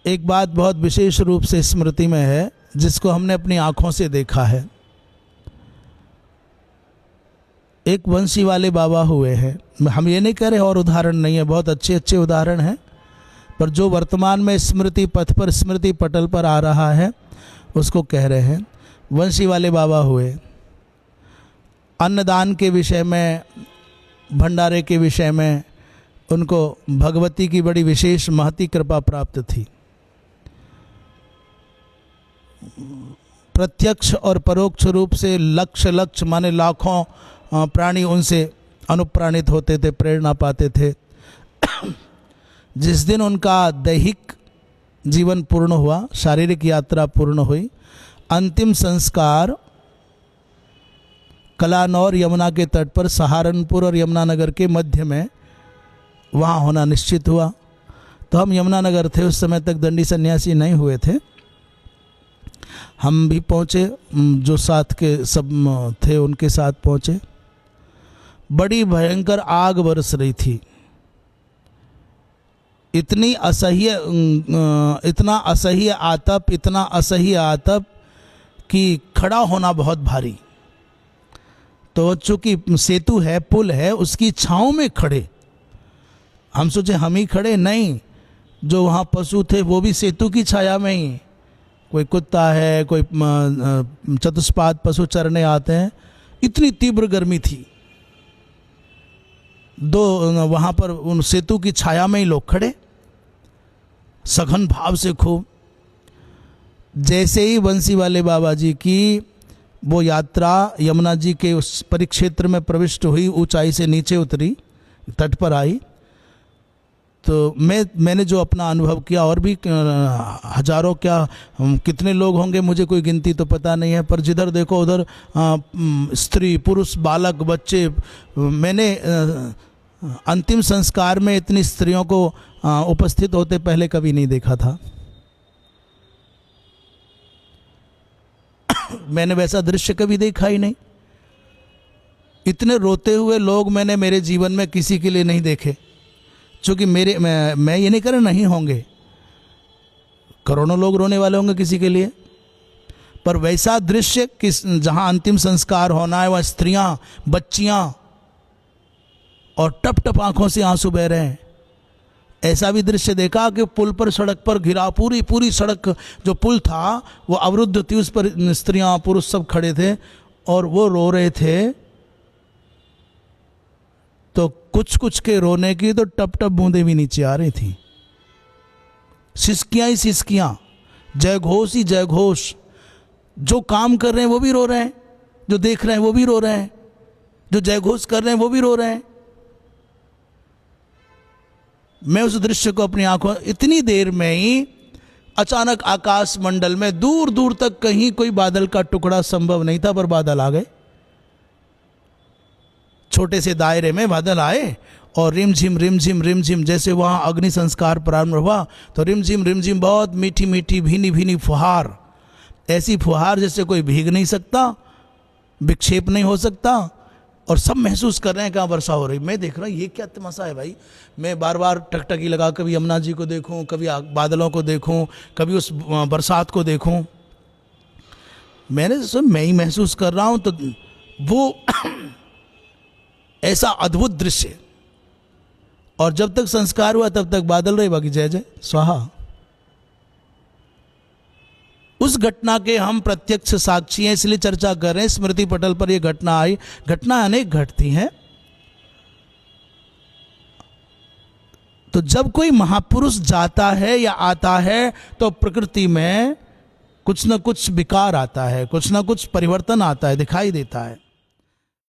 एक बात बहुत विशेष रूप से स्मृति में है, जिसको हमने अपनी आँखों से देखा है। एक वंशी वाले बाबा हुए हैं, हम ये नहीं कह रहे और उदाहरण नहीं है, बहुत अच्छे अच्छे उदाहरण हैं, पर जो वर्तमान में स्मृति पथ पर, स्मृति पटल पर आ रहा है, उसको कह रहे हैं। वंशी वाले बाबा हुए, अन्नदान के विषय में, भंडारे के विषय में उनको भगवती की बड़ी विशेष महती कृपा प्राप्त थी। प्रत्यक्ष और परोक्ष रूप से लक्ष माने लाखों प्राणी उनसे अनुप्राणित होते थे, प्रेरणा पाते थे। जिस दिन उनका दैहिक जीवन पूर्ण हुआ, शारीरिक यात्रा पूर्ण हुई, अंतिम संस्कार कलानौर यमुना के तट पर, सहारनपुर और यमुनानगर के मध्य में वहाँ होना निश्चित हुआ। तो हम यमुनानगर थे, उस समय तक दंडी सन्यासी नहीं हुए थे। हम भी पहुँचे, जो साथ के सब थे उनके साथ पहुँचे। बड़ी भयंकर आग बरस रही थी, इतना असह्य आतप कि खड़ा होना बहुत भारी। तो चूंकि सेतु है, पुल है, उसकी छांव में खड़े, हम सोचे हम ही खड़े, नहीं, जो वहाँ पशु थे वो भी सेतु की छाया में ही, कोई कुत्ता है, कोई चतुष्पाद पशु चरने आते हैं। इतनी तीव्र गर्मी थी, वहाँ पर उन सेतु की छाया में ही लोग खड़े, सघन भाव से खूब। जैसे ही बंसी वाले बाबा जी की वो यात्रा यमुना जी के उस परिक्षेत्र में प्रविष्ट हुई, ऊंचाई से नीचे उतरी, तट पर आई, तो मैंने जो अपना अनुभव किया, और भी हजारों क्या कितने लोग होंगे, मुझे कोई गिनती तो पता नहीं है, पर जिधर देखो उधर स्त्री पुरुष बालक बच्चे। मैंने अंतिम संस्कार में इतनी स्त्रियों को उपस्थित होते पहले कभी नहीं देखा था। मैंने वैसा दृश्य कभी देखा ही नहीं। इतने रोते हुए लोग मैंने मेरे जीवन में किसी के लिए नहीं देखे। चूँकि मैं ये नहीं कर रहा, नहीं होंगे, करोड़ों लोग रोने वाले होंगे किसी के लिए, पर वैसा दृश्य जहाँ अंतिम संस्कार होना है, वह स्त्रियां, बच्चियां, और टप टप आंखों से आंसू बह रहे हैं। ऐसा भी दृश्य देखा कि पुल पर, सड़क पर घिरा, पूरी सड़क जो पुल था वो अवरुद्ध थी, उस पर स्त्रियां पुरुष सब खड़े थे और वो रो रहे थे। तो कुछ के रोने की तो टप टप बूंदें भी नीचे आ रही थी। सिसकियां ही सिसकियां, जय घोष ही जय घोष। जो काम कर रहे हैं वो भी रो रहे हैं, जो देख रहे हैं वो भी रो रहे हैं, जो जय घोष कर रहे हैं वो भी रो रहे हैं। मैं उस दृश्य को अपनी आंखों, इतनी देर में ही अचानक आकाश मंडल में दूर दूर तक कहीं कोई बादल का टुकड़ा संभव नहीं था, पर बादल आ गए। छोटे से दायरे में बादल आए और रिमझिम, जैसे वहाँ अग्नि संस्कार प्रारंभ हुआ तो रिमझिम बहुत मीठी मीठी भीनी फुहार, ऐसी फुहार जैसे कोई भीग नहीं सकता, विक्षेप नहीं हो सकता, और सब महसूस कर रहे हैं कहाँ वर्षा हो रही। मैं देख रहा हूँ ये क्या तमाशा है भाई। मैं बार बार टकटकी लगा, कभी यमुना जी को देखूं, कभी बादलों को देखूं, कभी उस बरसात को देखूं। मैंने सोचा मैं ही महसूस कर रहा हूँ, तो वो ऐसा अद्भुत दृश्य। और जब तक संस्कार हुआ तब तक बादल रहे, बाकी जय जय स्वाहा। उस घटना के हम प्रत्यक्ष साक्षी हैं, इसलिए चर्चा कर रहे हैं। स्मृति पटल पर यह घटना आई। घटना अनेक घटती हैं। तो जब कोई महापुरुष जाता है या आता है तो प्रकृति में कुछ न कुछ विकार आता है, कुछ न कुछ परिवर्तन आता है, दिखाई देता है।